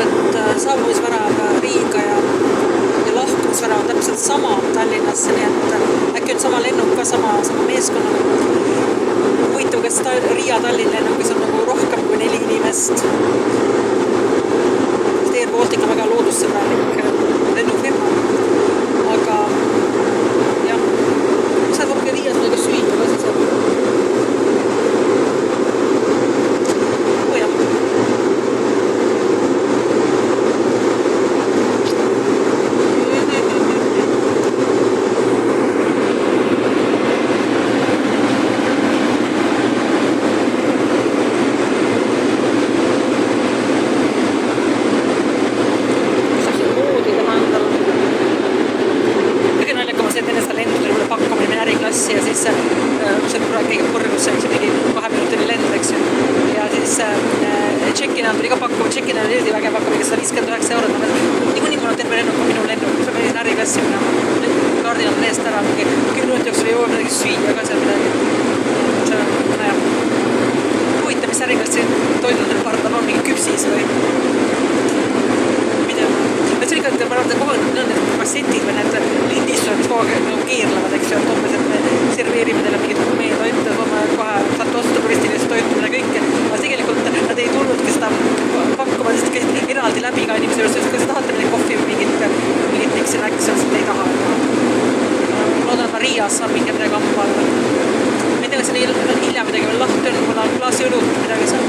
et saabumisvärav Riiga ja lahkumisvärav on täpselt sama Tallinnasse, nii et äkki on sama lennuk ka sama meeskonnaga. Huvitav, kas Riia-Tallinn lennukis on nagu rohkem kui 4 inimest. Air Baltic on väga loodussõbralik lennufirma, aga jah, saad võpke Riias nagu süüa ka siis. Ja siis see kõige põrgus, see mingi 2 minutini lend, eks ju. Ja siis check-in tuli ka pakkuma, check-in oli eriti väge pakkumiga 159 €. Niikuinii mul on terve lennuk on minu lennuk, see oli äriklassi minema. Kaardil on eest ära, mingi 10 minuti jooksul ei jõua midagi süüa ka seal midagi. See on, naja. Huvitav, mis äriklassi toidudel pardal on, mingi küpsis või? Mida? See oli ka, et ma arvan, et kogu aeg on need kassetid või need lindistused, mis kogu aeg keerlevad, eks ju, et umbes, et me serveerime teile mingit meie toitu, toome kohe saate osta turistilist toitumine kõike, aga tegelikult nad ei tulnudki seda pakkuma, sest käisid eraldi läbi ka inimese juures, kui sa tahate midagi kohvi või mingit miksi näkki, siis ei taha. Loodan, et ma Riias saan mingi midagi ampa alla. Ma ei tea, kas see hilja midagi veel lahti on, kuna on klaasi õlut midagi seal.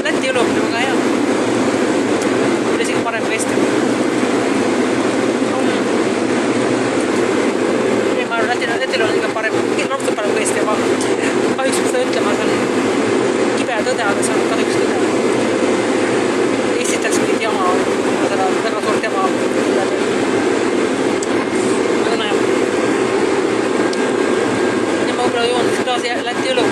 Läti õlut on väga hea. Üle isegi parem kui Eesti. Lätil on ikka parem, raudselt parem kui Eesti, aga kahjuks seda ütlema, see on kibe tõde, aga see on kahjuks tõde. Eestit läks mingit jama, seda väga suurt jama. Aga näe. Ja ma võib-olla joon klaasi Läti õlu,